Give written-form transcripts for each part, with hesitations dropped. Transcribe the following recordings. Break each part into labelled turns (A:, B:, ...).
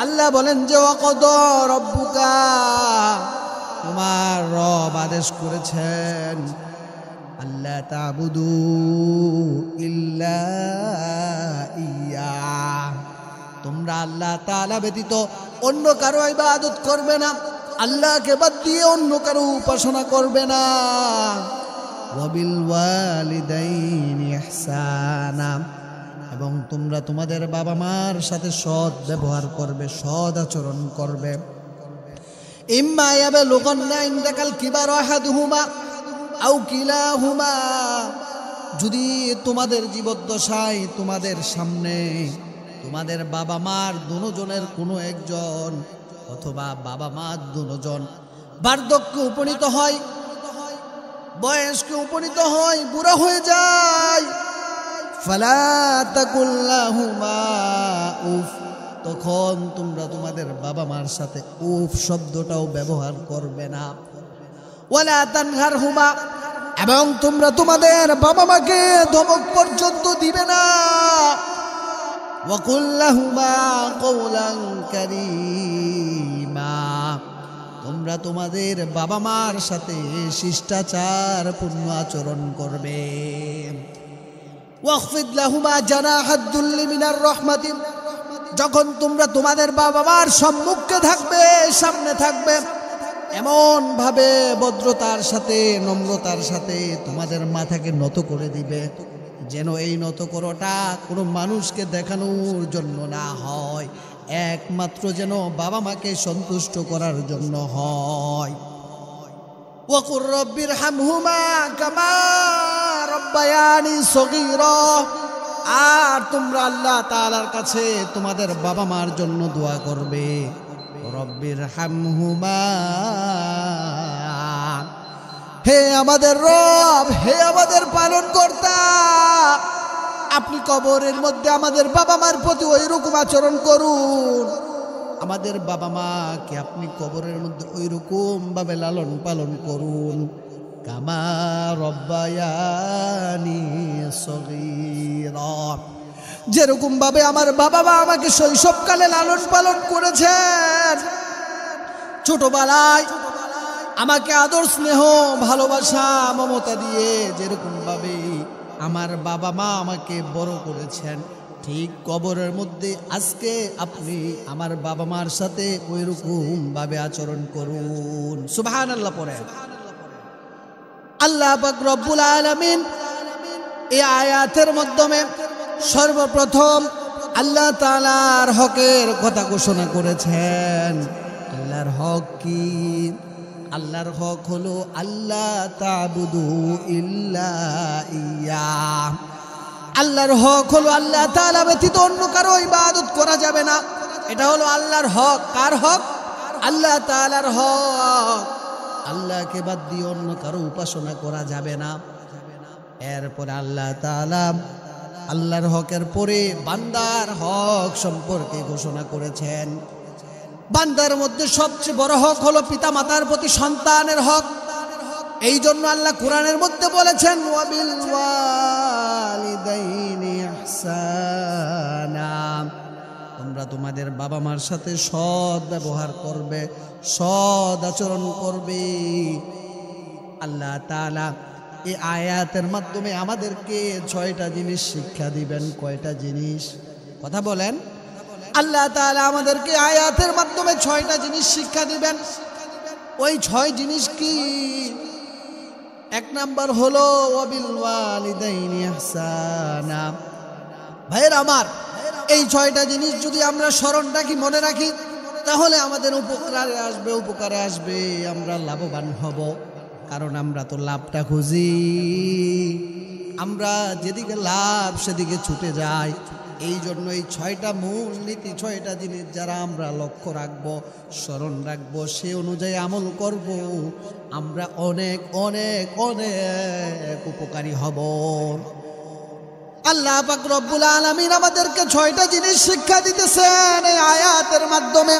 A: আল্লাহ বলেন যে ওয়াকাদা রাব্বুকা, তোমার রব আদেশ করেছেন আল্লাহ তা'বুদু ইল্লা ইয়া, তোমরা আল্লাহ তাআলা ব্যতীত অন্য কারো ইবাদত করবে না, আল্লাহকে বাদ দিয়ে অন্য কারো উপাসনা করবে না। ওয়াবিল ওয়ালিদাইনি ইহসানা, এবং তোমরা তোমাদের বাবা মার সাথে সৎ ব্যবহার করবে, সৎ আচরণ করবে। ইম্মা ইয়াবলুগান্না ইনদাকাল কিবারা আহাদুহুমা আও কিলাহুমা, যদি তোমাদের জীবদ্দশায় তোমাদের সামনে তোমাদের বাবা মার দুজনের কোনো একজন অথবা বাবা মা দুজন বার্ধক্যে উপনীত হয়, বয়স্কে উপনীত হয়, বুড়া হয়ে যায়, ফালা তাকুল লাহুমা উফ, তখন তোমরা তোমাদের বাবা মার সাথে উফ শব্দটাও ব্যবহার করবে না। ওয়ালা তানহারহুমা, এবং তোমরা তোমাদের বাবা মাকে ধমক পর্যন্ত দিবে না। ওয়াকুল লাহুমা কওলান কারীমা, তোমরা তোমাদের বাবা মার সাথে শিষ্টাচারপূর্ণ আচরণ করবে। ওয়াখফিদ লাহুমা জানাহাদ দুল্লি মিনার রাহমাতি, যখন তোমরা তোমাদের বাবা মার সম্মুখে থাকবে, সামনে থাকবে, এমন ভাবে ভদ্রতার সাথে নম্রতার সাথে তোমাদের মাথাকে নত করে দিবে, যেন এই নত করাটা কোনো মানুষকে দেখানোর জন্য না হয়, একমাত্র যেন বাবা মাকে সন্তুষ্ট করার জন্য হয়। ওয়াকুর রব্বিরহামহুমা কামা রব্বায়ানি সগীরা, আর তোমরা আল্লাহ তাআলার কাছে তোমাদের বাবা মার জন্য দোয়া করবে, রব্বিরহামহুমা, হে আমাদের রব, হে আমাদের পালনকর্তা, আপনি কবরের মধ্যে আমাদের বাবা মার প্রতি ওইরকম আচরণ করুন, আমাদের বাবা মাকে আপনি কবরের মধ্যে ওইরকম ভাবে লালন পালন করুন, কামা রব্বায়ানি সগীরা, যেরকম ভাবে আমার বাবা মা আমাকে শৈশবকালে লালন পালন করেছেন, ছোটবেলায় আমাকে আদর স্নেহ ভালোবাসা মমতা দিয়ে যেরকম ভাবে আমার বাবা মা আমাকে বড় করেছেন, ঠিক কবরের মধ্যে আজকে আপনি আমার বাবা মার সাথে ওইরকম ভাবে আচরণ করুন। সুবহানাল্লাহ পড়ে। আল্লাহ পাক রব্বুল আলামিন এই আয়াতের মাধ্যমে সর্বপ্রথম আল্লাহ তাআলার হকের কথা ঘোষণা করেছেন। আল্লাহর হক কি? আল্লাহর হক হলো আল্লাহ তা'বুদু ইল্লা ইয়া, আল্লাহর হক হলো আল্লাহ তাআলা ব্যতীত অন্য কারো ইবাদত করা যাবে না, এটা হলো আল্লাহর হক। কার হক? আল্লাহ তাআলার হক। আল্লাহকে বাদ দিয়ে অন্য কারো উপাসনা করা যাবে না। এরপরে আল্লাহ তাআলা আল্লাহর হকের পরে বান্দার হক সম্পর্কে ঘোষণা করেছেন। বান্দার মধ্যে সবচেয়ে বড় হক হলো পিতা মাতার প্রতি সন্তানের হক। এই জন্য আল্লাহ কোরআনের মধ্যে বলেছেন, ওয়াবিল ওয়ালিদাইনি ইহসানা, তোমরা তোমাদের বাবা মার সাথে সৎ ব্যবহার করবে, সৎ আচরণ করবে। আল্লাহ তাআলা এই আয়াতের মাধ্যমে আমাদেরকে 6টা জিনিস শিক্ষা দিবেন। কয়টা জিনিস? কথা বলেন। আল্লাহ তাআলা আমাদেরকে আয়াতের মাধ্যমে 6টা জিনিস শিক্ষা দিবেন। ওই 6 জিনিস কি? 1 নাম্বার হলো ওয়াবিল ওয়ালিদাইনি ইহসানা। ভাইয়ের আমার, এই 6টা জিনিস যদি আমরা স্মরণ রাখি, মনে রাখি, তাহলে আমাদের উপকারে আসবে, আমরা লাভবান হব। কারণ আমরা তো লাভটা খুঁজি, আমরা যেদিকে লাভ সেদিকে ছুটে যাই। এই জন্য এই 6টা মূল নীতি, 6টা জিনিস যারা আমরা লক্ষ্য রাখবো, স্মরণ রাখবো, সে অনুযায়ী আমল করব, আমরা অনেক অনেক অনেক উপকারী হব। আল্লাহ পাক রব্বুল আলামিন আমাদেরকে 6টা জিনিস শিক্ষা দিতেছেন এই আয়াতের মাধ্যমে।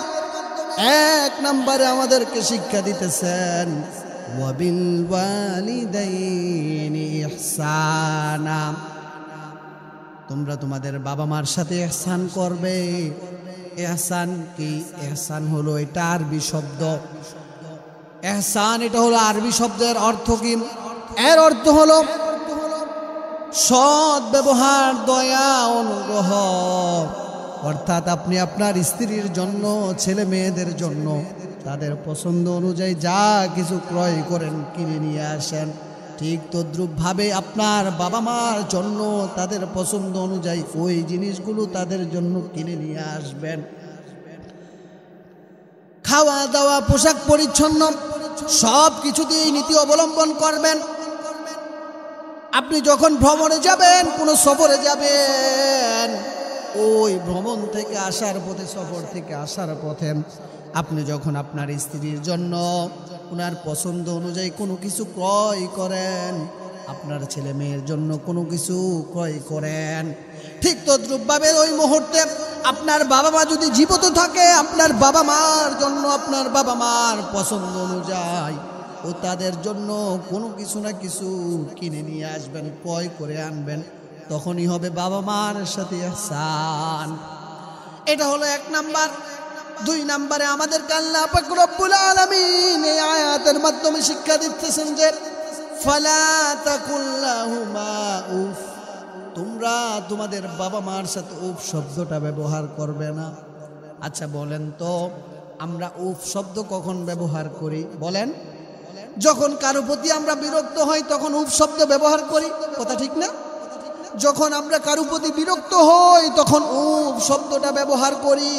A: 1 নম্বরে আমাদেরকে শিক্ষা দিতেছেন ওয়াবিল ওয়ালিদাইনি ইহসানা, তোমরা তোমাদের বাবা মার সাথে ইহসান করবে। এহসান কি? এহসান হলো এটা আরবি শব্দ। এহসান এটা হলো আরবি শব্দের অর্থ কি? এর অর্থ হলো সৎ ব্যবহার, দয়া, অনুগ্রহ। অর্থাৎ আপনি আপনার স্ত্রীর জন্য, ছেলে মেয়েদের জন্য তাদের পছন্দ অনুযায়ী যা কিছু ক্রয় করেন, কিনে নিয়ে আসেন, ঠিক তদ্রূপভাবে আপনার বাবা মার জন্য তাদের পছন্দ অনুযায়ী ওই জিনিসগুলো তাদের জন্য কিনে নিয়ে আসবেন। খাওয়া দাওয়া, পোশাক পরিচ্ছন্ন সব কিছুতেই নীতি অবলম্বন করবেন। আপনি যখন ভ্রমণে যাবেন, কোনো সফরে যাবেন, ওই ভ্রমণ থেকে আসার পথে, সফর থেকে আসার পথে আপনি যখন আপনার স্ত্রীর জন্য ওনার পছন্দ অনুযায়ী কোনো কিছু ক্রয় করেন, আপনার ছেলে মেয়ের জন্য কোনো কিছু ক্রয় করেন, ঠিক তদ্রূপভাবে ওই মুহূর্তে আপনার বাবা মা যদি জীবিত থাকে, আপনার বাবা মার জন্য আপনার বাবা মার পছন্দ অনুযায়ী ও তাদের জন্য কোনো কিছু না কিছু কিনে নিয়ে আসবেন, ক্রয় করে আনবেন। তখনই হবে বাবা মার সাথে ইহসান। এটা হলো 1 নাম্বার। 2 নাম্বারে আমাদেরকে আল্লাহ পাক রব্বুল আলামিন এই আয়াতের মাধ্যমে শিক্ষা দিতেছেন যে ফালা তাকুল লাহুমা উফ, তোমরা তোমাদের বাবা মার সাথে উফ শব্দটা ব্যবহার করবে না। আচ্ছা বলেন তো, আমরা উফ শব্দ কখন ব্যবহার করি? বলেন, যখন কারো প্রতি আমরা বিরক্ত হই তখন উফ শব্দ ব্যবহার করি, কথা ঠিক না? যখন আমরা কারো প্রতি বিরক্ত হই তখন উফ শব্দটা ব্যবহার করি।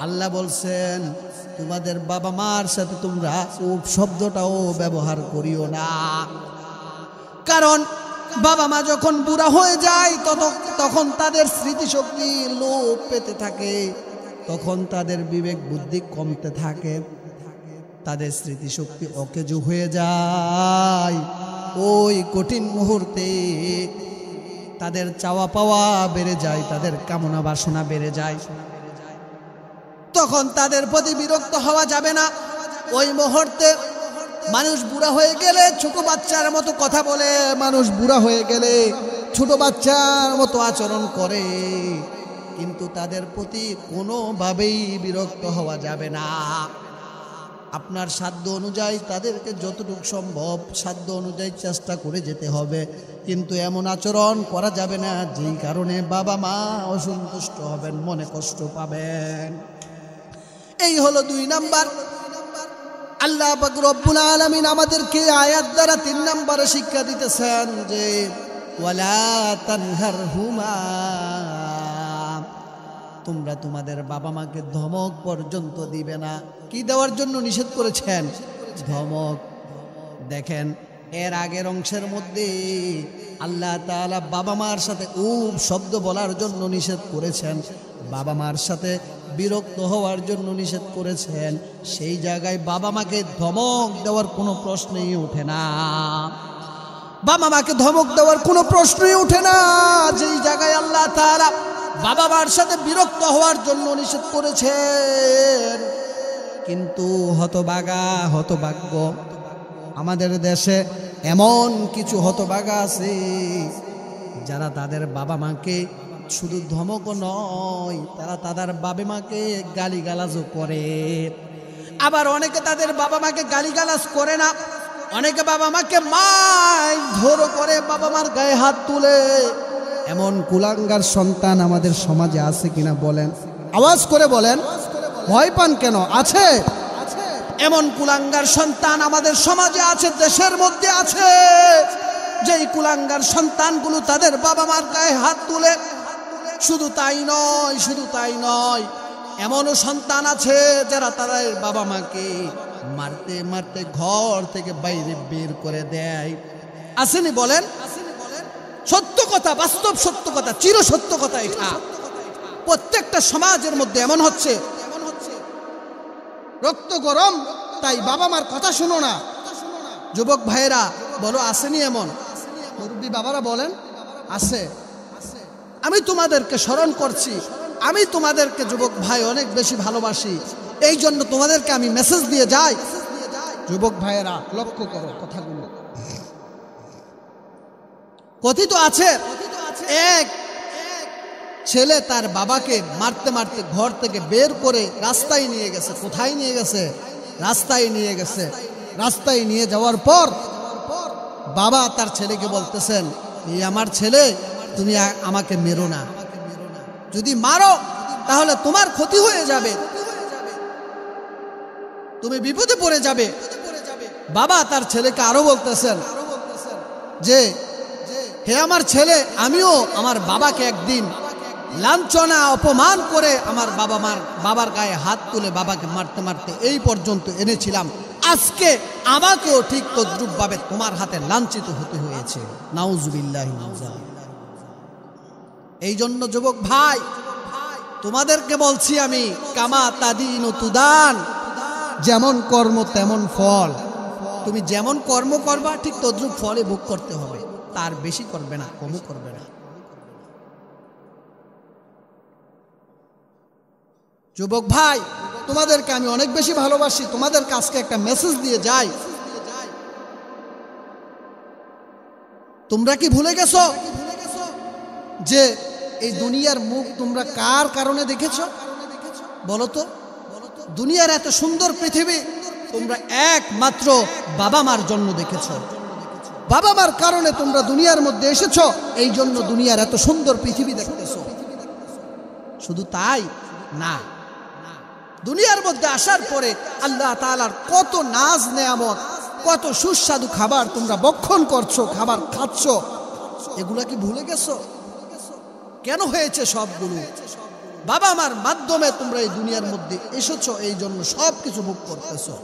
A: আল্লাহ বলছেন তোমাদের বাবা মার সাথে তোমরা উফ শব্দটাও ব্যবহার করিও না, কারণ বাবা মা যখন বুড়া হয়ে যায় তখন তাদের স্মৃতিশক্তি লোপ পেতে থাকে, তখন তাদের বিবেক বুদ্ধি কমতে থাকে, তাদের স্মৃতিশক্তি অকেজ হয়ে যায়। ওই কঠিন মুহূর্তে তাদের চাওয়া পাওয়া বেড়ে যায়, তাদের কামনা বাসনা বেড়ে যায়, তখন তাদের প্রতি বিরক্ত হওয়া যাবে না। ওই মুহূর্তে মানুষ বুড়া হয়ে গেলে ছোট বাচ্চার মতো কথা বলে, মানুষ বুড়া হয়ে গেলে ছোট বাচ্চার মতো আচরণ করে, কিন্তু তাদের প্রতি কোনোভাবেই বিরক্ত হওয়া যাবে না। আপনার সাধ্য অনুযায়ী তাদেরকে যতটুকু সম্ভব সাধ্য অনুযায়ী চেষ্টা করে যেতে হবে, কিন্তু এমন আচরণ করা যাবে না যেই কারণে বাবা মা অসন্তুষ্ট হবেন, মনে কষ্ট পাবেন। এই হলো 2 নাম্বার। আল্লাহ পাক রব্বুল আলামিন আমাদেরকে আয়াত দ্বারা 3 নম্বরে শিক্ষা দিতেছেন যে ওয়ালা তানহারহুমা, তোমরা তোমাদের বাবা মাকে ধমক পর্যন্ত দিবে না। কি দেওয়ার জন্য নিষেধ করেছেন? ধমক। দেখেন এর আগের অংশের মধ্যে আল্লাহ তাআলা বাবা মার সাথে উফ শব্দ বলার জন্য নিষেধ করেছেন, বাবা মার সাথে বিরক্ত হওয়ার জন্য নিষেধ করেছেন। সেই জায়গায় বাবা মাকে ধমক দেওয়ার কোনো প্রশ্নই ওঠে না, বাবা মাকে ধমক দেওয়ার কোনো প্রশ্নই ওঠে না। যেই জায়গায় আল্লাহ তাআলা বাবা মার সাথে বিরক্ত হওয়ার জন্য নিষেধ করেছেন, কিন্তু হতভাগ্য আমাদের দেশে এমন কিছু হতভাগা আছে যারা তাদের বাবা মাকে শুধু ধমক নয়, তারা তাদের বাবা মাকে গালিগালাজও করে। আবার অনেকে তাদের বাবা মাকে গালিগালাজ করে না, অনেকে বাবা মাকে মারধর করে, বাবা মার গায়ে হাত তুলে। এমন কুলাঙ্গার সন্তান আমাদের সমাজে আছে কিনা বলেন? আওয়াজ করে বলেন, ভয় পান কেন? আছে। এমন কুলাঙ্গার সন্তান আমাদের সমাজে আছে, দেশের মধ্যে আছে। যেই কুলাঙ্গার সন্তানগুলো তাদের বাবা মার গায়ে হাত তুলে। শুধু তাই নয়, এমনও সন্তান আছে যারা তাদের বাবা মাকে মারতে মারতে ঘর থেকে বাইরে বের করে দেয়। আসেনি বলেন? সত্য কথা, বাস্তব সত্য কথা, চির সত্য কথা। এটা প্রত্যেকটা সমাজের মধ্যে এমন হচ্ছে। রক্ত গরম, তাই বাবা মার কথা শোনো না। যুবক ভাইয়েরা বলো, আসেনি এমন? মুরব্বী বাবারা বলেন, আছে। আমি তোমাদেরকে স্মরণ করছি, আমি তোমাদেরকে যুবক ভাই অনেক বেশি ভালোবাসি, এই জন্য তোমাদেরকে আমি মেসেজ দিয়ে যাই। যুবক ভাইয়েরা লক্ষ্য করো কথাগুলো। কথিত আছে এক ছেলে তার বাবাকে মারতে মারতে ঘর থেকে বের করে রাস্তায় নিয়ে গেছে। কোথায় নিয়ে গেছে? রাস্তায় নিয়ে গেছে। রাস্তায় নিয়ে যাওয়ার পর বাবা তার ছেলেকে বলতেছেন, এই আমার ছেলে, তুমি আমাকে মেরো না, যদি মারো তাহলে তোমার ক্ষতি হয়ে যাবে, তুমি বিপদে পড়ে যাবে। বাবা তার ছেলেকে আরো বলতেছেন যে, হে আমার ছেলে, আমিও আমার বাবাকে একদিন লাঞ্ছনা অপমান করে আমার বাবার গায়ে হাত তুলে বাবাকে মারতে মারতে এই পর্যন্ত এনেছিলাম। আজকে আমাকেও ঠিক তদ্রুপ ভাবে তোমার হাতে লাঞ্ছিত হতে হয়েছে। নাউজুবিল্লাহি মিন যালিক। এই জন্য যুবক ভাই, তোমাদেরকে বলছি আমি, কামা তাদিনু তুদান, যেমন কর্ম তেমন ফল। তুমি যেমন কর্ম করবা ঠিক তদ্রুপ ফলে ভোগ করতে হবে, তার বেশি করবে না, কমও করবে না। যুবক ভাই, তোমাদেরকে আমি অনেক বেশি ভালোবাসি, তোমাদের কাছে একটা মেসেজ দিয়ে যাই। তোমরা কি ভুলে গেছো যে এই দুনিয়ার মুখ তোমরা কার কারণে দেখেছো? বলো তো, দুনিয়ার এত সুন্দর পৃথিবী তোমরা একমাত্র বাবা মার জন্য দেখেছো। বাবা মার কারণে তোমরা দুনিয়ার মধ্যে এসেছো, এই জন্য দুনিয়ার এত সুন্দর পৃথিবী দেখতেছো। শুধু তাই না, দুনিয়ার মধ্যে আসার পরে আল্লাহ তাআলার কত নাজ নেয়ামত, কত সুস্বাদু খাবার তোমরা ভক্ষণ করছো, খাবার খাচ্ছ, এগুলা কি ভুলে গেছো? কেন হয়েছে সবগুলো? বাবা মার মাধ্যমে তোমরা এই দুনিয়ার মধ্যে এসেছো, এই জন্য সব কিছু ভোগ করতেছো।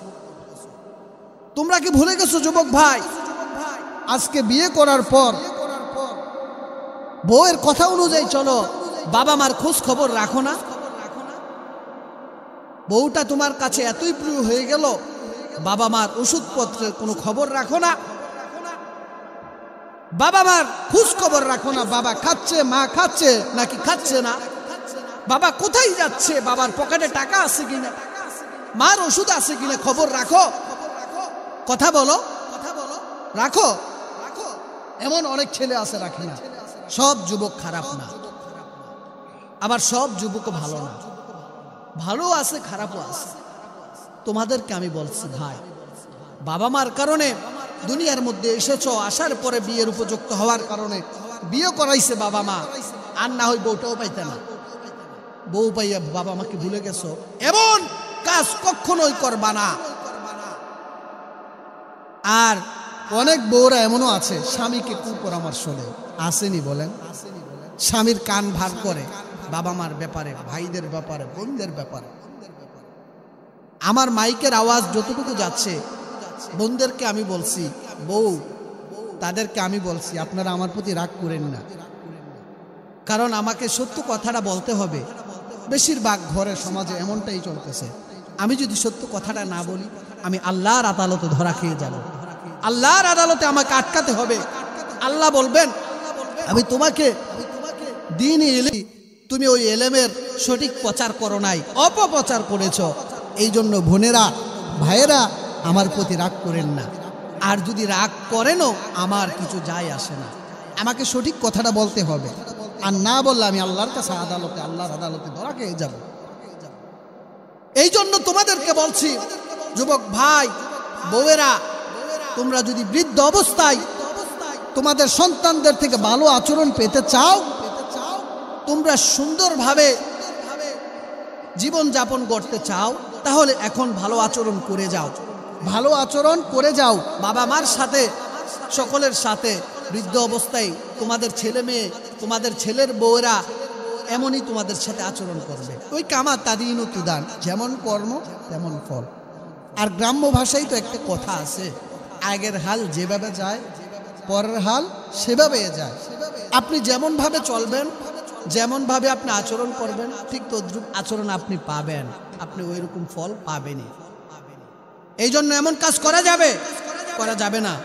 A: তোমরা কি ভুলে গেছো যুবক ভাই? আজকে বিয়ে করার পর বউয়ের কথা অনুযায়ী চলো, বাবা মার খোঁজ খবর রাখো না? বউটা তোমার কাছে এতই প্রিয় হয়ে গেল, বাবা মার ওষুধপত্রের কোনো খবর রাখো না, বাবা মার খোঁজ খবর রাখো না। বাবা খাচ্ছে, মা খাচ্ছে নাকি খাচ্ছে না, বাবা কোথায় যাচ্ছে, বাবার পকেটে টাকা আছে কিনা, মার ওষুধ আছে কিনা খবর রাখো। কথা বলো, রাখো। এমন অনেক ছেলে আছে রাখে না। সব যুবক খারাপ না, আবার সব যুবকও ভালো না, ভালো আছে খারাপও আছে। তোমাদেরকে আমি বলছি ভাই, বাবা মার কারণে দুনিয়ার মধ্যে এসেছো, আসার পরে বিয়ের উপযুক্ত হওয়ার কারণে বিয়ে করাইছে বাবা মা, আর না হয় বউটাও পাইতে না। বউ পাইয়া বাবা মাকে ভুলে গেছো, এমন কাজ কখনোই করবা না। আর অনেক বউরা এমনও আছে স্বামীকে কুপরামর্শ দেয়, আসেনি বলেন? স্বামীর কান ভার করে বাবা মার ব্যাপারে, ভাইদের ব্যাপারে, বোনদের ব্যাপারে। আমার মাইকের আওয়াজ যতটুকু যাচ্ছে, বোনদেরকে আমি বলছি, বউ তাদেরকে আমি বলছি, আপনারা আমার প্রতি রাগ করেন না, কারণ আমাকে সত্য কথাটা বলতে হবে। বেশিরভাগ ঘরে সমাজে এমনটাই চলতেছে। আমি যদি সত্য কথাটা না বলি, আমি আল্লাহর আদালতে ধরা খেয়ে যাব। আল্লাহর আদালতে আমাকে আটকাতে হবে। আল্লাহ বলবেন, আমি তোমাকে দ্বীনি ইলম, তুমি ওই এলেমের সঠিক প্রচার করো নাই, অপপ্রচার করেছ। এই জন্য বোনেরা, ভাইয়েরা, আমার প্রতি রাগ করেন না। আর যদি রাগ করেনও আমার কিছু যায় আসে না, আমাকে সঠিক কথাটা বলতে হবে। আর না বললে আমি আল্লাহর কাছে আল্লাহর আদালতে ধরা খেয়ে যাব। এই জন্য তোমাদেরকে বলছি, যুবক ভাই, বউয়েরা, তোমরা যদি বৃদ্ধ অবস্থায় তোমাদের সন্তানদের থেকে ভালো আচরণ পেতে চাও, তোমরা সুন্দরভাবে জীবন যাপন করতে চাও, তাহলে এখন ভালো আচরণ করে যাও, ভালো আচরণ করে যাও বাবা মার সাথে, সকলের সাথে। বৃদ্ধ অবস্থায় তোমাদের ছেলে মেয়ে, তোমাদের ছেলের বউয়েরা এমনই তোমাদের সাথে আচরণ করবে। ওই কামা তাদিনু তুদান, যেমন কর্ম তেমন ফল। আর গ্রাম্য ভাষায় তো একটা কথা আছে, আগের হাল যেভাবে যায় পরের হাল সেভাবে যায়। আপনি যেমন ভাবে চলবেন, যেমন ভাবে আপনি আচরণ করবেন, ঠিক তদ্রুপ আচরণ আপনি পাবেন, আপনি ওই রকম ফল পাবেনই। এই জন্য এমন কাজ করা যাবে না।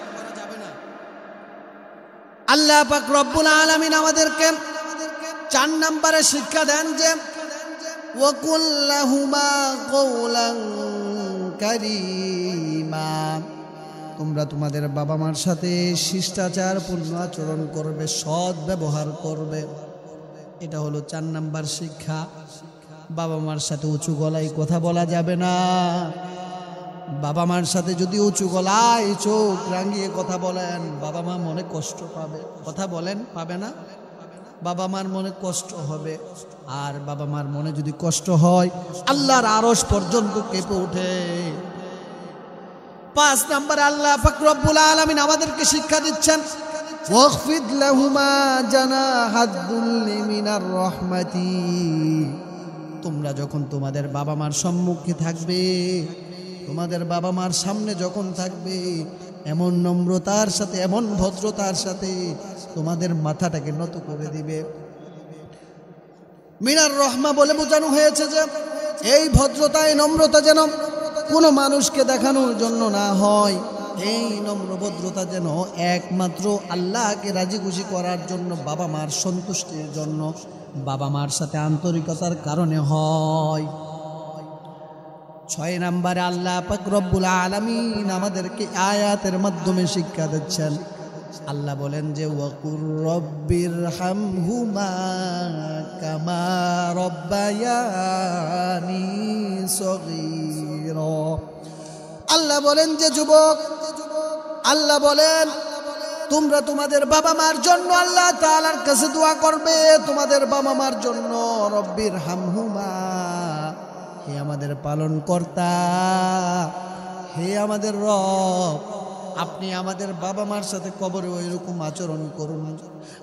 A: আল্লাহ পাক রব্বুল আলামিন আমাদেরকে 4 নম্বরে শিক্ষা দেন যে, ওয়াকুল লাহুমা কওলান কারীমা, তোমরা তোমাদের বাবা মার সাথে শিষ্টাচারপূর্ণ আচরণ করবে, সৎ ব্যবহার করবে। এটা হলো 4 নাম্বার শিক্ষা। বাবা মার সাথে উঁচু গলায় কথা বলা যাবে না। বাবা মার সাথে যদি উঁচু গলায় চোখ রাঙিয়ে কথা বলেন, বাবা মা মনে কষ্ট পাবে। কথা বলেন, পাবে না? বাবা মার মনে কষ্ট হবে। আর বাবা মার মনে যদি কষ্ট হয়, আল্লাহর আরশ পর্যন্ত কেঁপে ওঠে। 5 নাম্বার আল্লাহ পাক রব্বুল আলামিন আমাদেরকে শিক্ষা দিচ্ছেন, ওয়াখফিদ লাহুমা জানাহাদ দুল্লি মিনার রাহমাতি। তোমরা যখন তোমাদের বাবা মার সম্মুখে থাকবে, তোমাদের বাবা মার সামনে যখন থাকবে, এমন নম্রতার সাথে, এমন ভদ্রতার সাথে তোমাদের মাথাটাকে নত করে দিবে। মিনার রহমা বলে বোঝানো হয়েছে যে এই ভদ্রতা, এই নম্রতা যেন কোনো মানুষকে দেখানোর জন্য না হয়। এই নম্র ভদ্রতা যেন একমাত্র আল্লাহকে রাজি খুশি করার জন্য, বাবা মার সন্তুষ্টির জন্য, বাবা মার সাথে আন্তরিকতার কারণে হয়। 6 নম্বরে আল্লাহ পাক রব্বুল আলামিন আমাদেরকে আয়াতের মাধ্যমে শিক্ষা দিচ্ছেন। আল্লাহ বলেন যে ওয়াকুর রব্বির হামহুমা কামা রব্বায়ানি সগীরা। আল্লাহ বলেন যে যুবক, আল্লাহ বলেন তোমরা তোমাদের বাবা মার জন্য আল্লাহ তাআলার কাছে দোয়া করবে। তোমাদের বাবা মার জন্য রব্বির হামহুমা, হে আমাদের পালন কর্তা, হে আমাদের রব, আপনি আমাদের বাবা মার সাথে কবরে ওইরকম আচরণ করুন।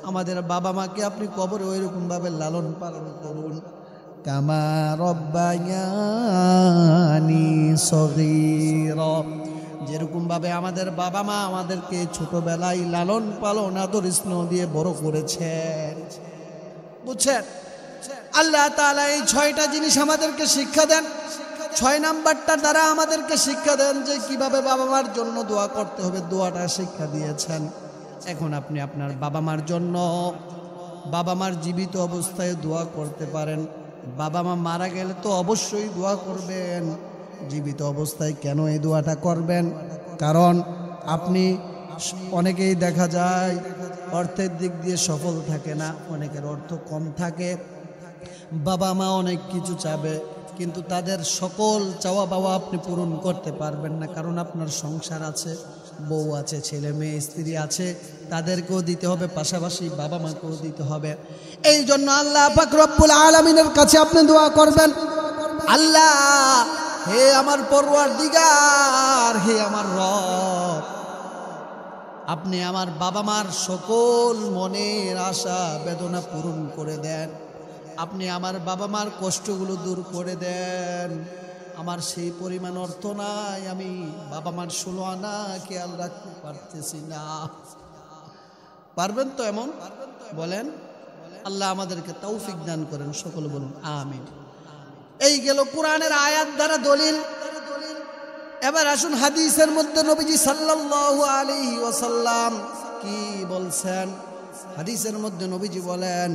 A: আমাদের বাবা মাকে আপনি কবরে ওইরকম ভাবে লালন পালন করুন। কামা রব্বায়ানি সগীরা, যেরকম ভাবে আমাদের বাবা মা আমাদেরকে ছোটবেলায় লালন পালন আদর স্নেহ দিয়ে বড় করেছেন। বুঝছেন? আল্লাহ তাআলা এই 6টা জিনিস আমাদেরকে শিক্ষা দেন। 6 নাম্বারটা দ্বারা আমাদেরকে শিক্ষা দেন যে কিভাবে বাবা মার জন্য দোয়া করতে হবে, দোয়াটা শিক্ষা দিয়েছেন। এখন আপনি আপনার বাবা মার জন্য, বাবা মার জীবিত অবস্থায় দোয়া করতে পারেন। বাবা মা মারা গেলে তো অবশ্যই দোয়া করবেন। জীবিত অবস্থায় কেন এই দোয়াটা করবেন? কারণ আপনি, অনেকেই দেখা যায় অর্থের দিক দিয়ে সফল থাকে না, অনেকের অর্থ কম থাকে। বাবা মা অনেক কিছু চাবে, কিন্তু তাদের সকল চাওয়া পাওয়া আপনি পূরণ করতে পারবেন না। কারণ আপনার সংসার আছে, বউ আছে, ছেলে মেয়ে স্ত্রী আছে, তাদেরকেও দিতে হবে, পাশাপাশি বাবা মাকেও দিতে হবে। এই জন্য আল্লাহ পাক রব্বুল আলামিনের কাছে আপনি দোয়া করবেন, আল্লাহ হে আমার পরওয়ারদিগার, হে আমার রব, আপনি আমার বাবা মার সকল মনের আশা বেদনা পূরণ করে দেন। আপনি আমার বাবা মার কষ্টগুলো দূর করে দেন। আমার সেই পরিমাণ অর্থ নাই, আমি বাবা মার 16 আনা খেয়াল রাখতে পারতেছি না। পারবেন তো এমন? বলেন। আল্লাহ আমাদেরকে তৌফিক দান করেন, সকলে বলুন আমিন। এই গেল কোরআনের আয়াত দ্বারা দলিল। এবার আসুন হাদিসের মধ্যে নবীজি সাল্লাল্লাহু আলাইহি ওয়াসাল্লাম কি বলছেন। হাদিসের মধ্যে নবীজি বলেন,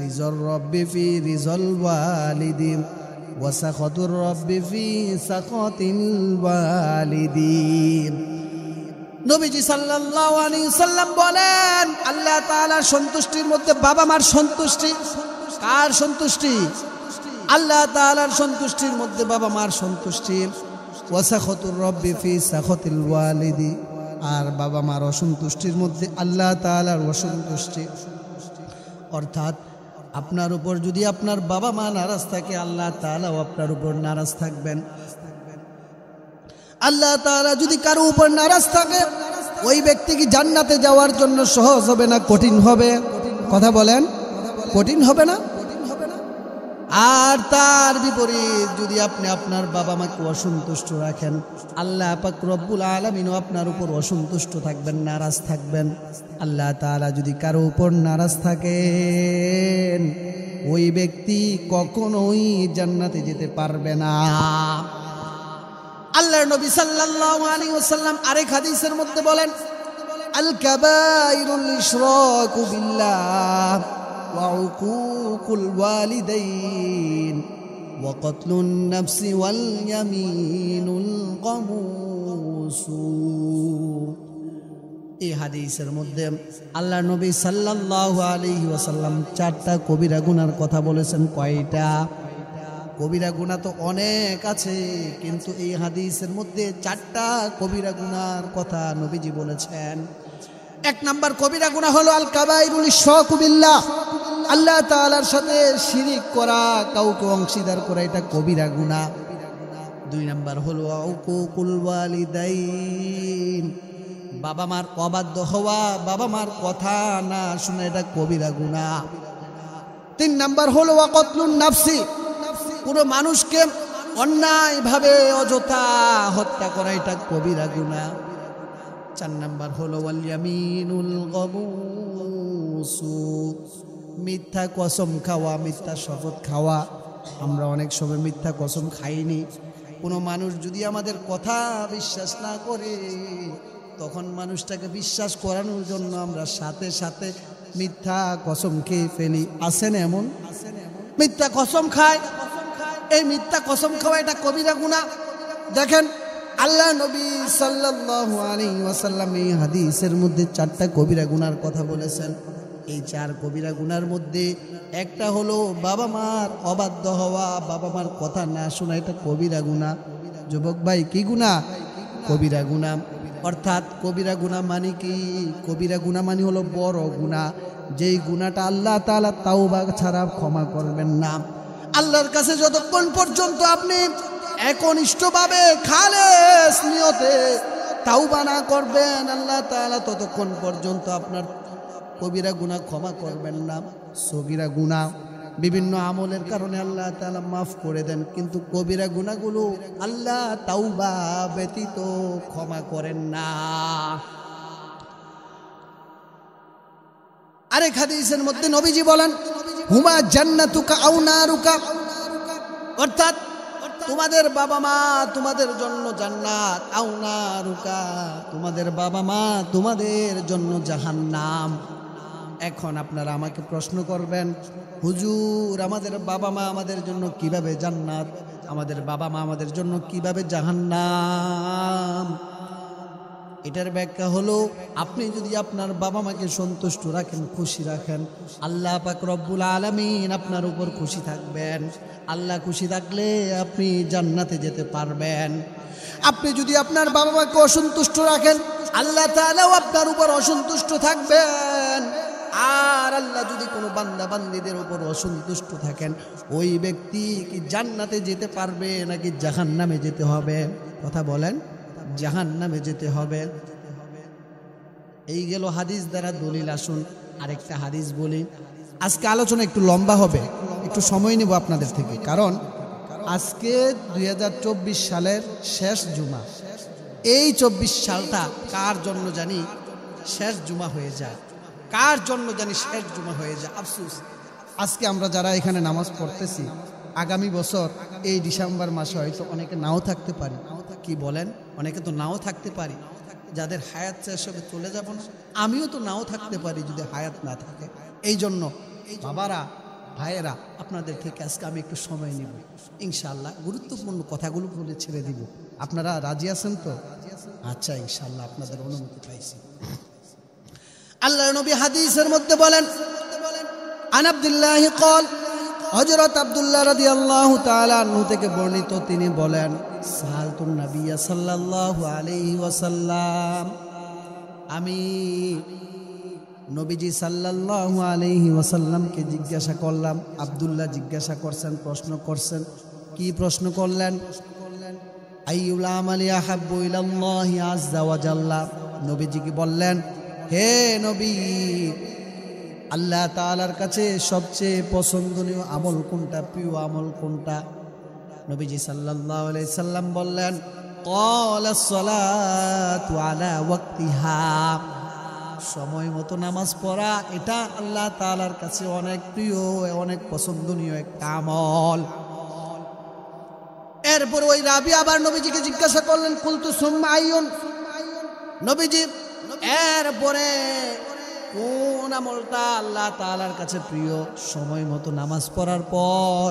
A: রিজর রব্বি ফি রিজল ওয়ালিদিন ওয়া সাখাতুর রব্বি ফি সাখাতিল ওয়ালিদিন। নবীজি সাল্লাল্লাহু আলাইহি ওয়াসাল্লাম বলেন, আল্লাহ তাআলার সন্তুষ্টির মধ্যে বাবা মার সন্তুষ্টি। কার সন্তুষ্টি? আল্লাহ তাআলার সন্তুষ্টির মধ্যে বাবা মার সন্তুষ্টি। ওয়া সাখাতুর রব্বি ফি সাখাতিল ওয়ালিদি, আর বাবা মার অসন্তুষ্টির মধ্যে আল্লাহ তাআলার অসন্তুষ্টি। অর্থাৎ আপনার উপর যদি আপনার বাবা মা নারাজ থাকে, আল্লাহ তাআলাও আপনার উপর নারাজ থাকবেন। আল্লাহ তাআলা যদি কারো উপর নারাজ থাকে, ওই ব্যক্তি কি জান্নাতে যাওয়ার জন্য সহজ হবে না কঠিন হবে? কথা বলেন, কঠিন হবে না? আর তার বিপরীত যদি আপনি আপনার বাবা মাকে অসন্তুষ্ট রাখেন, আল্লাহ পাক রব্বুল আলামিনও আপনার উপর অসন্তুষ্ট থাকবেন, নারাজ থাকবেন। আল্লাহ তাআলা যদি কারো উপর নারাজ থাকেন, ওই ব্যক্তি কখনোই জান্নাতে যেতে পারবে না। আল্লাহর নবী সাল্লাল্লাহু আলাইহি ওয়াসাল্লাম আরেক হাদিসের মধ্যে বলেন, আল কাবাইরুল ইশরাকু বিল্লাহ ওয়া উকুকুল ওয়ালিদাইন ওয়া কতলুন নাফসি ওয়াল ইয়ামিনুল গামুস। এই হাদিসের মধ্যে আল্লাহ নবী সাল্লাল্লাহু আলাইহি ওয়াসাল্লাম 4টা কবিরা গুনার কথা বলেছেন। কয়টা? কবিরা গুনাহ তো অনেক আছে, কিন্তু এই হাদিসের মধ্যে 4টা কবিরা গুনার কথা নবীজি বলেছেন। 1 নাম্বার কবিরা গুনাহ হলো আল কাবাইরুল ইশরাকু বিল্লাহ, আল্লাহ তাআলার সাথে শিরিক করা, কাউকে অংশীদার করা, এটা কবিরা গুনাহ। 2 নাম্বার হলো উকুকুল ওয়ালিদাইন, বাবা মার অবাধ্য হওয়া, বাবা মার কথা না শুনে, এটা কবিরা গুনাহ। 3 নাম্বার হলো ওয়াকতলুন নাফসি, পুরো মানুষকে অন্যায়ভাবে অযথা হত্যা করা, এটা কবিরা গুনাহ। 4 নাম্বার হলো ওয়াল ইয়ামিনুল গামুসু, মিথ্যা কসম খাওয়া, মিথ্যা শপথ খাওয়া। আমরা অনেক সময় মিথ্যা কসম খাইনি। কোনো মানুষ যদি আমাদের কথা বিশ্বাস না করে, তখন মানুষটাকে বিশ্বাস করানোর জন্য আমরা সাথে সাথে মিথ্যা কসম খেয়ে ফেলি। আছেন এমন? মিথ্যা কসম খায়। এই মিথ্যা কসম খাওয়া এটা কবিরা গুনাহ। দেখেন আল্লাহ নবী সাল্লাল্লাহু আলাইহি ওয়াসাল্লাম এই হাদিসের মধ্যে 4টা কবিরা গুনার কথা বলেছেন। এই 4 কবিরা গুনার মধ্যে একটা হলো বাবা মার অবাধ্য হওয়া, বাবা মার কথা না শোনা, এটা কবিরা গুনাহ। যুবক ভাই, কি গুনাহ? কবিরা গুনাহ। অর্থাৎ কবিরা গুনাহ মানে কি? কবিরা গুনাহ মানে হলো বড় গুনাহ, যেই গুনাহটা আল্লাহ তাআলা তাওবা ছাড়া ক্ষমা করবেন না। আল্লাহর কাছে যতক্ষণ পর্যন্ত আপনি একনিষ্ঠভাবে খালেস নিয়তে তাওবা না করবেন, আল্লাহ তাআলা ততক্ষণ পর্যন্ত আপনার কবিরা গুনাহ ক্ষমা করবেন না। সগীরা গুনাহ বিভিন্ন আমলের কারণে আল্লাহ তাআলা মাফ করে দেন, কিন্তু কবিরা গুনাহগুলো আল্লাহ তাওবা ব্যতীত ক্ষমা করেন না। আরেক হাদিসের মধ্যে নবীজি বলেন হুমা জান্নাতুকা আও নারুকা, অর্থাৎ তোমাদের বাবা মা তোমাদের জন্য জান্নাত, আও নারুকা তোমাদের বাবা মা তোমাদের জন্য জাহান্নাম। এখন আপনারা আমাকে প্রশ্ন করবেন, হুজুর আমাদের বাবা মা আমাদের জন্য কিভাবে জান্নাত, আমাদের বাবা মা আমাদের জন্য কিভাবে জাহান্নাম? এটার ব্যাখ্যা হলো, আপনি যদি আপনার বাবা মাকে সন্তুষ্ট রাখেন, খুশি রাখেন, আল্লাহ পাক রব্বুল আলামিন আপনার উপর খুশি থাকবেন। আল্লাহ খুশি থাকলে আপনি জান্নাতে যেতে পারবেন। আপনি যদি আপনার বাবা মাকে অসন্তুষ্ট রাখেন, আল্লাহ তাআলাও আপনার উপর অসন্তুষ্ট থাকবেন। আর আল্লাহ যদি কোনো বান্দা বান্দীদের উপর অসন্তুষ্ট থাকেন, ওই ব্যক্তি কি জান্নাতে যেতে পারবে নাকি জাহান্নামে যেতে হবে? কথা বলেন, জাহান্নামে যেতে হবে। এই গেল হাদিস দ্বারা দলিল। আসুন আরেকটা হাদিস বলি। আজকে আলোচনা একটু লম্বা হবে, একটু সময় নেব আপনাদের থেকে, কারণ আজকে 2024 সালের শেষ জুমা। এই 24 সালটা কার জন্য জানি শেষ জুমা হয়ে যায়, কার জন্য জানি শেষ জুমা হয়ে যায়। আফসোস, আজকে আমরা যারা এখানে নামাজ পড়তেছি, আগামী বছর এই ডিসেম্বর মাসে হয়তো অনেকে নাও থাকতে পারি। কি বলেন? অনেকে তো নাও থাকতে পারি। যাদের হায়াত শেষ হবে চলে যাব না? আমিও তো নাও থাকতে পারি যদি হায়াত না থাকে। এই জন্য বাবারা, ভাইয়েরা, আপনাদের থেকে আজকে আমি একটু সময় নিব, ইনশাআল্লাহ গুরুত্বপূর্ণ কথাগুলো বলে ছেড়ে দিব। আপনারা রাজি আছেন তো? আচ্ছা, ইনশাআল্লাহ আপনাদের অনুমতি পাইছি। আল্লাহর নবী হাদিসের মধ্যে বলেন, আন আব্দুল্লাহ ক্বাল, হযরত আব্দুল্লাহ রাদিয়াল্লাহু তাআলা আনহু থেকে বর্ণিত, তিনি বলেন, সাআলতুন নাবিয়্যা সাল্লাল্লাহু আলাইহি ওয়াসাল্লাম, আমি নবীজি সাল্লাল্লাহু আলাইহি ওয়াসাল্লামকে জিজ্ঞাসা করলাম। আব্দুল্লাহ জিজ্ঞাসা করছেন, প্রশ্ন করছেন। কি প্রশ্ন করলেন? আইয়ুল আমালি আহাব্বু ইলাল্লাহি আযজা ওয়া জাল্লা। নবীজি বললেন, হে নবী, আল্লাহ তাআলার কাছে সবচেয়ে পছন্দনীয় আমল কোনটা, প্রিয় আমল কোনটা? নবীজি সাল্লাল্লাহু আলাইহি সাল্লাম বললেন, ক্বালাস সালাতু আলা ওয়াক্তিহা, সময় মতো নামাজ পড়া, এটা আল্লাহ তাআলার কাছে অনেক প্রিয়, অনেক পছন্দনীয় একটা আমল। এরপর ওই রাবি আবার নবীজিকে জিজ্ঞাসা করলেন, কুলতু সুম্মা আইয়ুন। নবীজি এরপরে কোন আমলটা আল্লাহ তাআলার কাছে প্রিয়? সময় মতো নামাজ পড়ার পর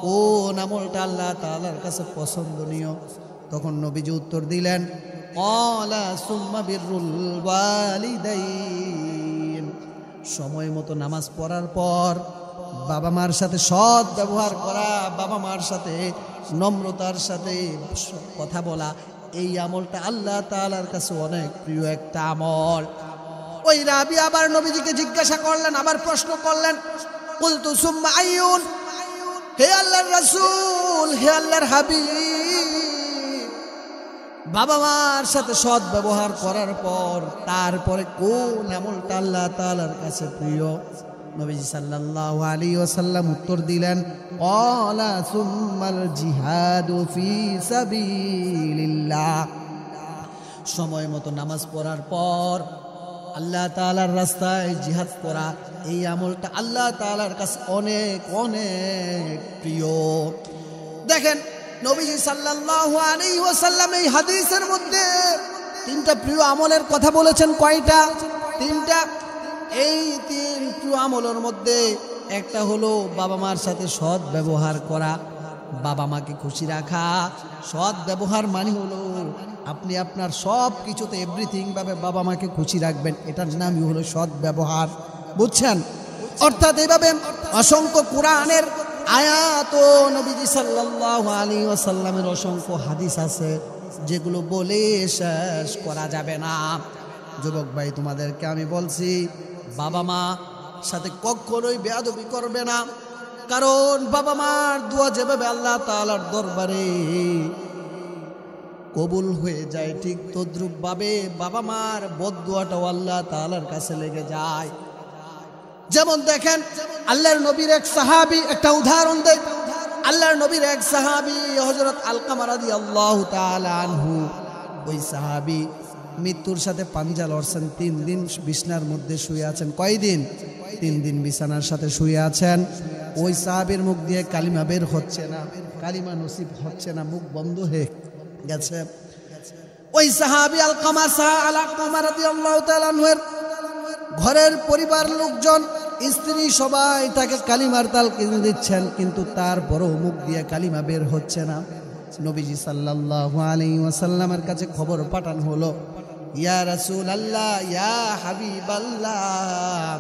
A: কোন আমলটা আল্লাহ তাআলার কাছে পছন্দনীয়? তখন নবীজি উত্তর দিলেন, ক্বালা সুম্মা বিররুল ওয়ালিদাইন। সময় মতো নামাজ পড়ার পর বাবা মার সাথে সৎ ব্যবহার করা, বাবা মার সাথে নম্রতার সাথে কথা বলা, এই আমলটা আল্লাহ তাআলার কাছে অনেক প্রিয় একটা আমল। ওই রাবি আবার নবীজিকে জিজ্ঞাসা করলেন, আবার প্রশ্ন করলেন, কুলতু সুম্মা আইয়ুন, হে আল্লাহর রাসূল, হে আল্লাহর হাবিব, বাবা মার সাথে সৎ ব্যবহার করার পর তারপরে কোন আমলটা আল্লাহ তাআলার কাছে প্রিয়? নবীজি সাল্লাল্লাহু আলাইহি ওয়াসাল্লাম উত্তর দিলেন, ক্বালা সুম্মাল জিহাদু ফি সাবিলিল্লাহ। সময় মতো নামাজ পড়ার পর আল্লাহ তাআলার রাস্তায় জিহাদ করা, এই আমলটা আল্লাহ তাআলার কাছে অনেক অনেক প্রিয়। দেখেন নবীজি সাল্লাল্লাহু আলাইহি ওয়াসাল্লাম এই হাদিসের মধ্যে তিনটা প্রিয় আমলের কথা বলেছেন। কয়টা? তিনটা। এই তিন প্রিয় আমলের মধ্যে একটা হলো বাবা মার সাথে সৎ ব্যবহার করা, বাবা মাকে খুশি রাখা। সৎ ব্যবহার মানে হলো আপনি আপনার সব কিছুতে এভরিথিং ভাবে বাবা মাকে খুশি রাখবেন, এটার নামই হলো সৎ ব্যবহার। বুঝছেন? অর্থাৎ এইভাবে অসংখ্য কোরআনের আয়াত ও নবীজি সাল্লাল্লাহু আলাইহি ওয়াসাল্লামের অসংখ্য হাদিস আছে যেগুলো বলে শেষ করা যাবে না। যুবক ভাই, তোমাদেরকে আমি বলছি, বাবা মা সাথে কখনোই বেয়াদবি করবে না, কারণ বাবা মার দোয়া যেভাবে আল্লাহ তাআলার দরবারে কবুল হয়ে যায়, ঠিক তদ্রুপ ভাবে বাবা মার বদদুয়াটাও আল্লাহ তাআলার কাছে লেগে যায়। যেমন দেখেন আল্লাহর নবীর এক সাহাবী, একটা উদাহরণ দেই। আল্লাহর নবীর এক সাহাবী হযরত আলকামা রাদিয়াল্লাহু তাআলা আনহু, ওই সাহাবী মৃত্যুর সাথে পাঞ্জা লড়ছেন। 3 দিন বিছানার মধ্যে শুয়ে আছেন। কয়দিন? 3 দিন বিছানার সাথে শুয়ে আছেন। ওই সাহাবীর মুখ দিয়ে কালিমা বের হচ্ছে না, কালিমা নসিব হচ্ছে না, মুখ বন্ধ হয়ে গেছে। ওই সাহাবী আলকামা রাদিয়াল্লাহু তাআলা আনহুর ঘরের পরিবার লোকজন, স্ত্রী সবাই তাকে কালিমার তালকিন দিচ্ছেন, কিন্তু তারপরও মুখ দিয়ে কালিমা বের হচ্ছে না। নবীজি সাল্লাল্লাহু আলাইহি ওয়াসাল্লামের কাছে খবর পাঠানো হলো, ইয়া রাসূলুল্লাহ, ইয়া হাবিবাল্লাহ,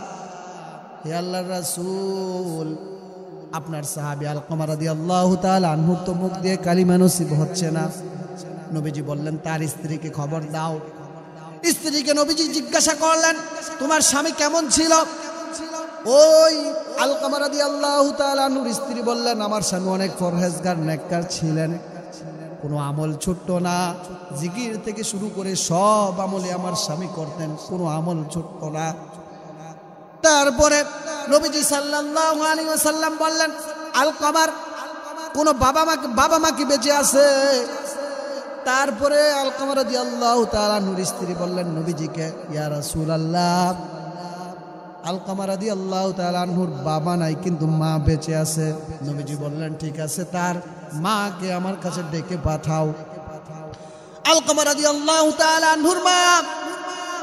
A: হে আল্লাহর রাসূল, আপনার সাহাবী আলকামা রাদিয়াল্লাহু তাআলা আনহুর তো মুখ দিয়ে কালিমা নসিব হচ্ছে না। নবীজি বললেন, তার স্ত্রীকে খবর দাও। স্ত্রীকে নবীজি জিজ্ঞাসা করলেন, তোমার স্বামী কেমন ছিল? ওই আলকামা রাদিয়াল্লাহু তাআলা আনহুর স্ত্রী বললেন, আমার স্বামী অনেক পরহেজগার নেককার ছিলেন, কোনো আমল ছুটত না, জিকির থেকে শুরু করে সব আমলে আমার স্বামী করতেন, কোনো আমল ছুটত না। তারপরে নবীজি সাল্লাল্লাহু আলাইহি ওয়াসাল্লাম বললেন, আলকামার কোনো বাবা মা কি বেঁচে আছে? তারপরে আলকামা রাদিয়াল্লাহু তাআলা আনহুর স্ত্রী বললেন নবীজিকে, ইয়া রাসূলুল্লাহ, আলকামা রাদিয়াল্লাহু তাআলা আনহুর বাবা নাই, কিন্তু মা বেঁচে আছে। নবীজি বললেন, ঠিক আছে, তার মাকে আমার কাছে ডেকে পাঠাও। আলকামা রাদিয়াল্লাহু তাআলা আনহুর মা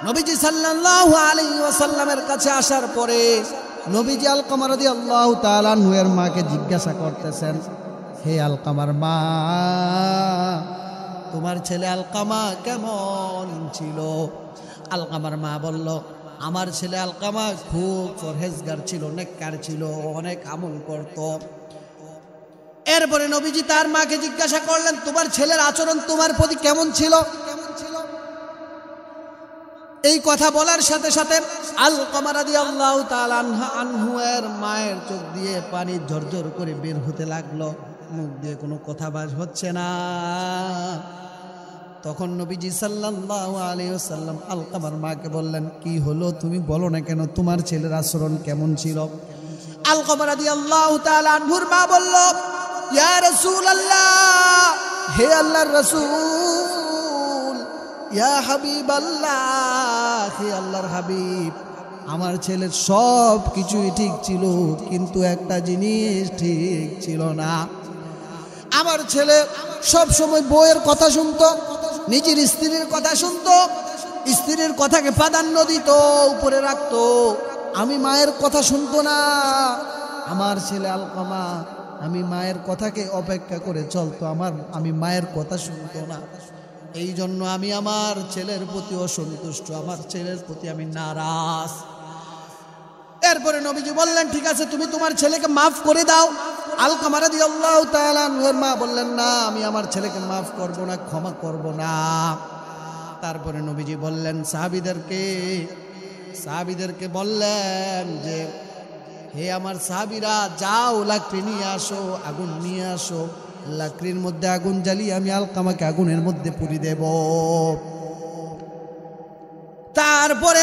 A: নবীজি সাল্লাল্লাহু আলাইহি ওয়াসাল্লামের কাছে আসার পরে নবীজি আলকামা রাদিয়াল্লাহু তাআলা আনহুর মাকে জিজ্ঞাসা করতেছেন, হে আলকামার মা, তোমার ছেলে আলকামা কেমন ছিল? আলকামার মা বলল, আমার ছেলে আলকামা খুব পরহেজগার ছিল, নেককার ছিল, অনেক আমল করত। এরপরে নবীজি তার মাকে জিজ্ঞাসা করলেন, তোমার ছেলের আচরণ তোমার প্রতি কেমন ছিল? এই কথা বলার সাথে সাথে আলকামা রাদিয়াল্লাহু তাআলা আনহু এর মায়ের চোখ দিয়ে পানি ঝরঝর করে বের হতে লাগলো, মুখ দিয়ে কোনো কথা বাজ হচ্ছে না। তখন নবীজি সাল্লাল্লাহু আলাইহি ওয়াসাল্লাম আলকামার মাকে বললেন, কি হলো, তুমি বলো না কেন, তোমার ছেলের আচরণ কেমন ছিল? আলকামা রাদিয়াল্লাহু তাআলা আনহুর মা বলল, ইয়া রাসূলুল্লাহ, হে আল্লাহর রাসূল, ইয়া হাবিবাল্লাহ, হে আল্লাহর হাবিব, আমার ছেলের সব কিছুই ঠিক ছিল, কিন্তু একটা জিনিস ঠিক ছিল না। আমার ছেলে সব সময় বউয়ের কথা শুনতো, নিজের স্ত্রীর কথা শুনতো, স্ত্রীর কথাকে প্রাধান্য দিত, উপরে রাখতো, আমি মায়ের কথা শুনতো না। আমার ছেলে আলকামা আমি মায়ের কথাকে অপেক্ষা করে চলতো, আমি মায়ের কথা শুনতো না। এই জন্য আমি আমার ছেলের প্রতি অসন্তুষ্ট, আমার ছেলের প্রতি আমি নারাজ। এরপরে নবীজি বললেন, ঠিক আছে তুমি তোমার ছেলেকে মাফ করে দাও। আলকামা রাদিয়াল্লাহু তাআলা আনহুর মা বললেন, না আমি আমার ছেলেকে মাফ করব না, ক্ষমা করব না। তারপরে নবীজি বললেন সাহাবীদেরকে বললেন যে, হে আমার সাহাবীরা, যাও লাকড়ি নিয়ে আসো, আগুন নিয়ে আসো, লাকড়ির মধ্যে আগুন জ্বালিয়ে আমি আলকামাকে আগুনের মধ্যে পুড়িয়ে দেব। তারপরে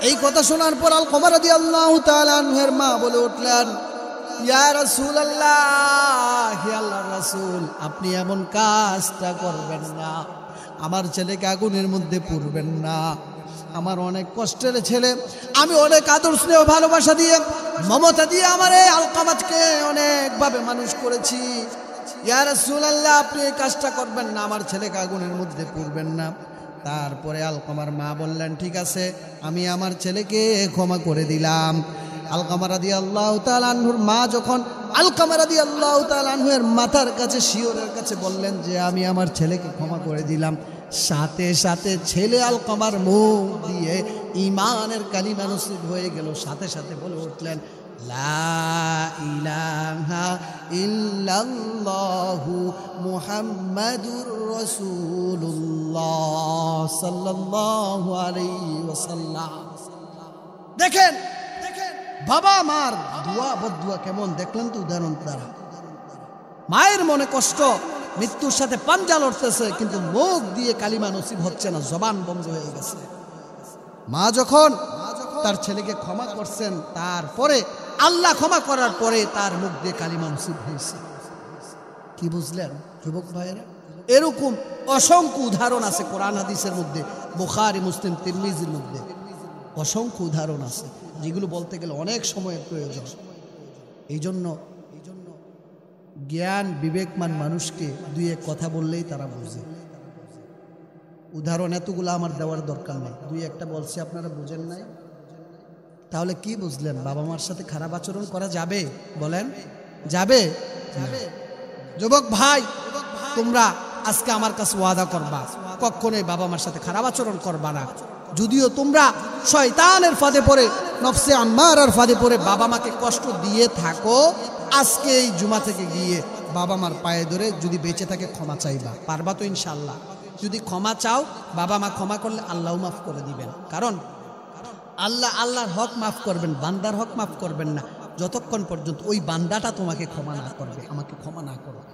A: এই কথা শোনার পর আলকামা রাদিয়াল্লাহু তাআলা আনহুর মা বলে উঠলেন, ইয়া রাসূলুল্লাহ, হে আল্লাহর রাসূল, আপনি এমন কাজটা করবেন না, আমার ছেলেকে আগুনের মধ্যে পুড়বেন না। আমার অনেক কষ্টের ছেলে, আমি অনেক আদর স্নেহ ভালোবাসা দিয়ে মমতা দিয়ে আমার এই আলকামাকে অনেকভাবে মানুষ করেছি। ইয়া রাসূলুল্লাহ, আপনি এই কাজটা করবেন না, আমার ছেলেকে আগুনের মধ্যে পুড়বেন না। তারপরে আলকামার মা বললেন, ঠিক আছে আমি আমার ছেলেকে ক্ষমা করে দিলাম। আলকামা রাদিয়াল্লাহু তাআলা আনহুর মা যখন আলকামা রাদিয়াল্লাহু তাআলা আনহুর মাথার কাছে শিয়রের কাছে বললেন যে আমি আমার ছেলেকে ক্ষমা করে দিলাম, সাথে সাথে ছেলে আলকামার মুখ দিয়ে ঈমানের কালিমা নসিব হয়ে গেল। সাথে সাথে বলে উঠলেন, লা ইলাহা ইল্লাল্লাহু মুহাম্মাদুর রাসূলুল্লাহ সাল্লাল্লাহু আলাইহি ওয়াসাল্লাম। দেখেন বাবা মার দোয়া বদদুয়া কেমন, দেখলেন তো উদাহরণ দ্বারা। মায়ের মনে কষ্ট, মৃত্যুর সাথে পাঞ্জা লড়তেছে, কিন্তু মুখ দিয়ে কালিমা নসিব হচ্ছে না, জবান বন্ধ হয়ে গেছে। মা যখন তার ছেলেকে ক্ষমা করছেন, তারপরে আল্লাহ ক্ষমা করার পরে তার মুখ দিয়ে কালিমা নসিব হয়েছে। কি বুঝলেন যুবক ভাইয়েরা? এরকম অসংখ্য উদাহরণ আছে কোরআন হাদিসের মধ্যে, বুখারী, মুসলিম, তিরমিজির মধ্যে অসংখ্য উদাহরণ আছে, যেগুলো বলতে গেলে অনেক সময়ের প্রয়োজন। এই জন্য জ্ঞান বিবেকমান মানুষকে দুই এক কথা বললেই তারা বুঝে। উদাহরণ এতগুলো আমার দেওয়ার দরকার নেই, দুই একটা বলছি আপনারা বুঝেন নাই, তাহলে কি বুঝলেন? বাবা মার সাথে খারাপ আচরণ করা যাবে? বলেন যাবে? যুবক ভাই, তোমরা আজকে আমার কাছে ওয়াদা করবা, কখনোই বাবা মার সাথে খারাপ আচরণ করবা না। যদিও তোমরা শয়তানের ফাঁদে পড়ে, নফসে আম্মারার ফাঁদে পড়ে বাবা মাকে কষ্ট দিয়ে থাকো, আজকে এই জুমা থেকে গিয়ে বাবা মার পায়ে ধরে যদি বেঁচে থাকে ক্ষমা চাইবা। পারবা তো ইনশাআল্লাহ? যদি ক্ষমা চাও, বাবা মা ক্ষমা করলে আল্লাহও মাফ করে দিবেন। কারণ আল্লাহর হক মাফ করবেন, বান্দার হক মাফ করবেন না যতক্ষণ পর্যন্ত ওই বান্দাটা তোমাকে ক্ষমা না করবে, আমাকে ক্ষমা না করবে।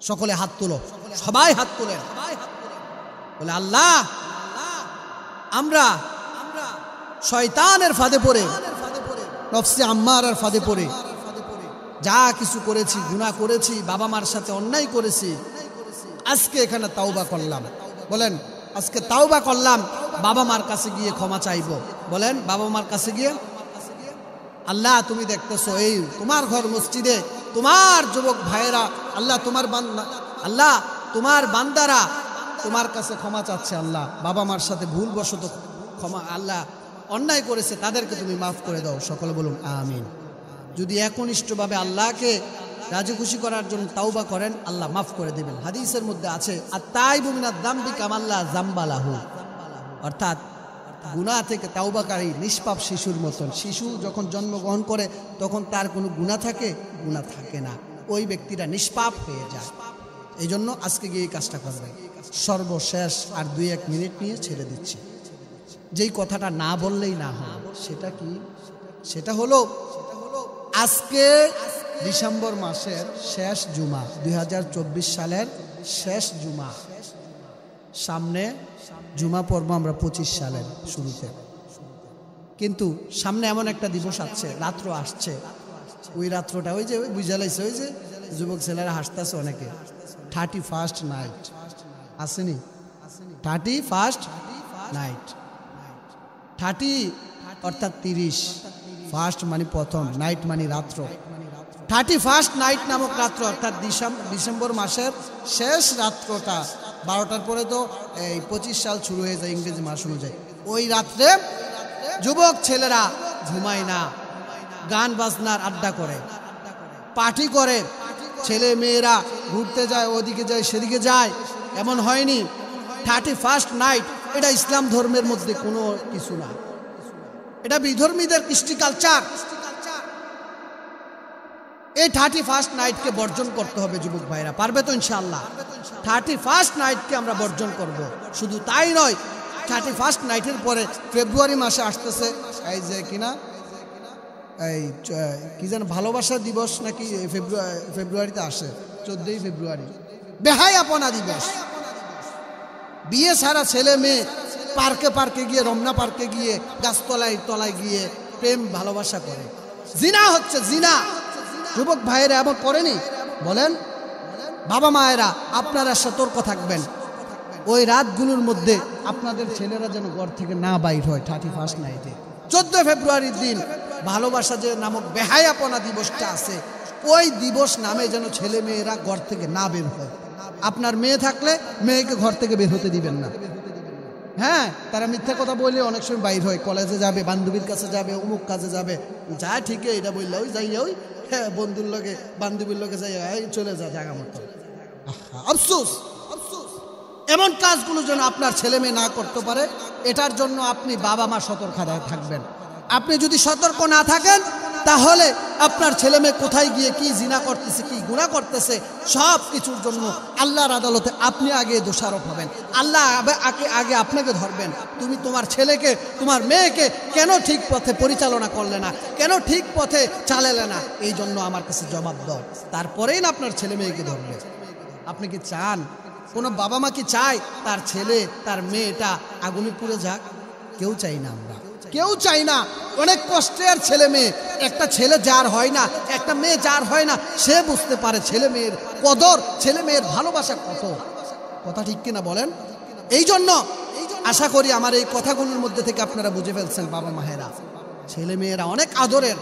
A: সকলে হাত তুলো, সবাই হাত তুলেন, বলে আল্লাহ, আমরা শয়তানের ফাঁদে পড়ে, নফসে আম্মারার ফাঁদে পড়ে যা কিছু করেছি, গুনাহ করেছি, বাবা মার সাথে অন্যায় করেছি, আজকে এখানে তাওবা করলাম। বলেন আজকে তাওবা করলাম, বাবা মার কাছে গিয়ে ক্ষমা চাইব। বলেন বাবা মার কাছে গিয়ে, আল্লাহ তুমি দেখতেছো এই তোমার ঘর মসজিদে তোমার যুবক ভাইয়েরা, আল্লাহ তোমার বান্দা, আল্লাহ তোমার বান্দারা তোমার কাছে ক্ষমা চাচ্ছে। আল্লাহ বাবা মার সাথে ভুলবশত ক্ষমা, আল্লাহ অন্যায় করেছে, তাদেরকে তুমি মাফ করে দাও। সকলে বলুন আমিন। যদি একনিষ্ঠভাবে আল্লাহকে রাজি খুশি করার জন্য তাওবা করেন, আল্লাহ মাফ করে দিবেন। হাদিসের মধ্যে আছে, আত-তাইবু মিনাদ যামবি কামাল্লা যামবা লাহু, অর্থাৎ গুনাহ থেকে তাওবাকারী নিষ্পাপ শিশুর মতন। শিশু যখন জন্মগ্রহণ করে তখন তার কোনো গুনাহ থাকে? গুনাহ থাকে না, ওই ব্যক্তিরা নিষ্পাপ হয়ে যায়। এই জন্য আজকে গিয়ে এই কাজটা করবেন। সর্বশেষ আর 2-1 মিনিট নিয়ে ছেড়ে দিচ্ছি। যেই কথাটা না বললেই না হয়, সেটা কি? সেটা হলো আজকে ডিসেম্বর মাসের শেষ জুমা, 2024 সালের শেষ জুমা। সামনে জুমা পড়বো আমরা 25 সালের শুরুতে, কিন্তু সামনে এমন একটা দিবস আছে, রাত্র আসছে, ওই রাত্রটা ওই যে বুঝালাইছে, ওই যে যুবক ছেলেরা হাসতেছে অনেকে, 31st নাইট আসেনি? 31st নাইট, 30 অর্থাৎ 30, ফার্স্ট মানে প্রথম, নাইট মানে রাত্র। 31st নাইট নামক রাত্র, অর্থাৎ ডিসেম্বর মাসের শেষ রাত্রটা, 12টার পরে তো এই 25 সাল শুরু হয়ে যায় ইংরেজি মাস অনুযায়ী। ওই রাত্রে যুবক ছেলেরা ঘুমায় না, গান বাজনার আড্ডা করে, পার্টি করে, ছেলে মেয়েরা ঘুরতে যায়, ওদিকে যায় সেদিকে যায়, এমন হয়নি 31st নাইট এটা ইসলাম ধর্মের মধ্যে কোনো কিছু না, এটা বিধর্মীদের কৃষ্টি কালচার। এই 31st নাইটকে বর্জন করতে হবে যুবক ভাইরা, পারবে তো ইনশাআল্লাহ? 31st নাইটকে আমরা বর্জন করব। শুধু তাই নয়, 31st নাইটের পরে ফেব্রুয়ারি মাসে আসতেছে এই যে কিনা এই কি যেন ভালোবাসা দিবস নাকি ফেব্রুয়ারিতে আসে, 14ই ফেব্রুয়ারি, বেহায়াপনা দিবস। বিয়ে সারা ছেলে মেয়ে পার্কে পার্কে গিয়ে, রমনা পার্কে গিয়ে, গাছতলায় তলায় গিয়ে প্রেম ভালোবাসা করে, জিনা হচ্ছে জিনা। যুবক ভাইয়েরা এমন করেনি? বলেন বাবা মায়েরা আপনারা সতর্ক থাকবেন, ওই রাতগুলোর মধ্যে আপনাদের ছেলেরা যেন ঘর থেকে না বাইর হয়। 31st নাইটে 14 ফেব্রুয়ারির দিন ভালোবাসা যে নামক বেহায়াপনা দিবসটা আছে, ওই দিবস নামে যেন ছেলে মেয়েরা ঘর থেকে না বের হয়। আপনার মেয়ে থাকলে মেয়েকে ঘর থেকে বের হতে দিবেন না। হ্যাঁ, তারা মিথ্যা কথা বলে অনেক সময় বাইর হয়, কলেজে যাবে, বান্ধবীর কাছে যাবে, অমুক কাজে যাবে, যা ঠিকই এটা বললে ওই যাই ওই হ্যাঁ বন্ধুর লোকে বান্ধবীর লোকে যাই চলে যা জায়গা মতো। আফসোস, এমন কাজগুলো যেন আপনার ছেলে মেয়ে না করতে পারে, এটার জন্য আপনি বাবা মা সতর্ক থাকবেন। আপনি যদি সতর্ক না থাকেন তাহলে আপনার ছেলে মেয়ে কোথায় গিয়ে কি জিনা করতেছে, কি গুনাহ করতেছে, সব কিছুর জন্য আল্লাহর আদালতে আপনি আগে দোষারোপ হবেন। আল্লাহ আগে আপনাকে ধরবেন। তুমি তোমার ছেলেকে, তোমার মেয়েকে কেন ঠিক পথে পরিচালনা করলে না, কেন ঠিক পথে চালালে না, এই জন্য আমার কাছে জবাব দাও। তারপরেই না আপনার ছেলে মেয়েকে ধরবে। আপনি কি চান, কোনো বাবা মা কি চায় তার ছেলে তার মেয়েটা আগুনে পুড়ে যাক? কেউ চাই না, আমরা কেউ চাই না। অনেক কষ্টের ছেলে মেয়ে, একটা ছেলে যার হয় না, একটা মেয়ে যার হয় না, সে বুঝতে পারে ছেলে মেয়ের কদর, ছেলে মেয়ের ভালোবাসা কত। কথা ঠিক কিনা বলেন? এই জন্য আশা করি আমার এই কথাগুলোর মধ্যে থেকে আপনারা বুঝে ফেলছেন বাবা মায়েরা, ছেলে মেয়েরা অনেক আদরের।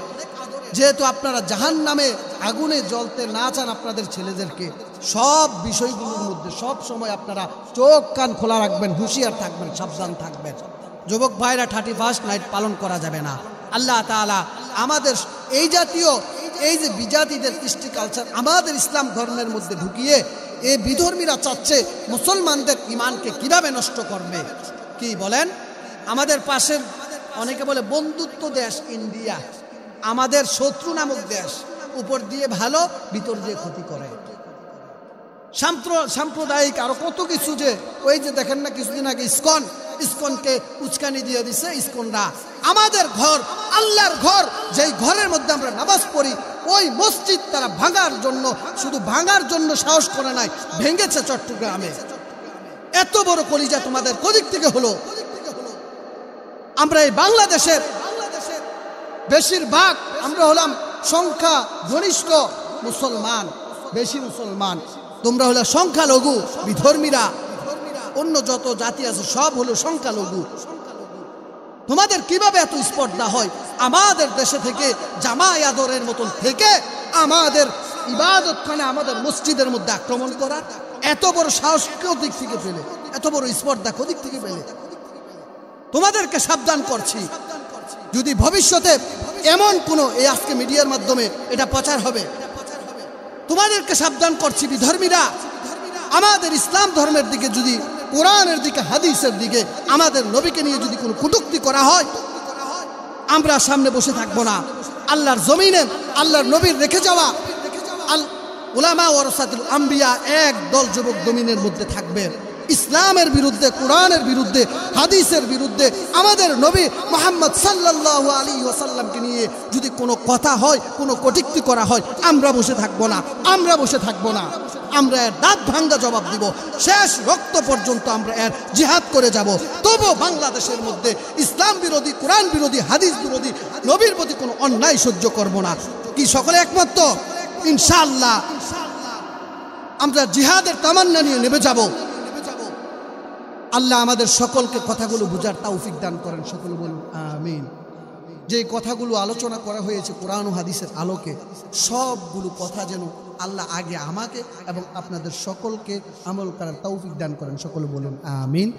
A: যেহেতু আপনারা জাহান্নামে আগুনে জ্বলতে না চান আপনাদের ছেলেদেরকে, সব বিষয়গুলোর মধ্যে সব সময় আপনারা চোখ কান খোলা রাখবেন, হুঁশিয়ার থাকবেন, সাবধান থাকবেন। যুবক ভাইরা 31st নাইট পালন করা যাবে না। আল্লাহ তাআলা আমাদের এই জাতীয় এই যে বিজাতিদের কৃষ্টি কালচার আমাদের ইসলাম ধর্মের মধ্যে ঢুকিয়ে এই বিধর্মীরা চাচ্ছে মুসলমানদের ইমানকে কিভাবে নষ্ট করবে। কি বলেন? আমাদের পাশের অনেকে বলে বন্ধুত্ব দেশ ইন্ডিয়া, আমাদের শত্রু নামক দেশ, উপর দিয়ে ভালো ভিতর দিয়ে ক্ষতি করে। সাম্প্রদায়িক আরো কত কিছু, যে ওই যে দেখেন না কিছুদিন আগে ইসকনকে উস্কানি দিয়ে দিছে। ইসকনরা আমাদের ঘর, আল্লাহর ঘর, যেই ঘরের মধ্যে আমরা নামাজ পড়ি, ওই মসজিদ তারা ভাঙার জন্য, শুধু ভাঙার জন্য সাহস করে নাই, ভেঙেছে চট্টগ্রামে। এত বড় কলিজা তোমাদের কোদিক থেকে হলো? আমরা এই বাংলাদেশের বেশিরভাগ আমরা হলাম সংখ্যা গরিষ্ঠ মুসলমান, বেশি মুসলমান। তোমরা হলো সংখ্যালঘু বিধর্মীরা, অন্য যত জাতি আছে সব হলো সংখ্যালঘু। তোমাদের কিভাবে এত স্পর্ধা হয় আমাদের দেশে থেকে জামাই আদরের মতন থেকে আমাদের ইবাদতখানে, আমাদের মসজিদের মধ্যে আক্রমণ করার? এত বড় সাহস কোদিক থেকে পেলে? এত বড় স্পর্ধা কোদিক থেকে পেলে? তোমাদেরকে সাবধান করছি, যদি ভবিষ্যতে এমন কোনো, এই আজকে মিডিয়ার মাধ্যমে এটা প্রচার হবে, তোমাদেরকে সাবধান করছি বিধর্মীরা, আমাদের ইসলাম ধর্মের দিকে যদি, কোরআনের দিকে, হাদিসের দিকে, আমাদের নবীকে নিয়ে যদি কোনো কটূক্তি করা হয়, আমরা সামনে বসে থাকবো না। আল্লাহর জমিনে আল্লাহর নবীর রেখে যাওয়া উলামা ওয়ারাসাতুল আম্বিয়া এক দল যুবক জমিনের মধ্যে থাকবে। ইসলামের বিরুদ্ধে, কোরআনের বিরুদ্ধে, হাদিসের বিরুদ্ধে, আমাদের নবী মুহাম্মদ সাল্লাল্লাহু আলাইহি ওয়াসাল্লামকে নিয়ে যদি কোনো কথা হয়, কোনো কটূক্তি করা হয়, আমরা বসে থাকবো না, আমরা বসে থাকবো না। আমরা এর দাঁত ভাঙ্গা জবাব দিব, শেষ রক্ত পর্যন্ত আমরা এর জিহাদ করে যাব। তবু বাংলাদেশের মধ্যে ইসলাম বিরোধী, কোরআন বিরোধী, হাদিস বিরোধী, নবীর প্রতি কোনো অন্যায় সহ্য করব না। কি সকলে একমত? ইনশাআল্লাহ আমরা জিহাদের তামান্না নিয়ে নেমে যাব। আল্লাহ আমাদের সকলকে কথাগুলো বুঝার তৌফিক দান করেন, সকলে বলুন আমিন। যে কথাগুলো আলোচনা করা হয়েছে কোরআন ও হাদিসের আলোকে, সবগুলো কথা যেন আল্লাহ আগে আমাকে এবং আপনাদের সকলকে আমল করার তৌফিক দান করেন, সকলে বলুন আমিন।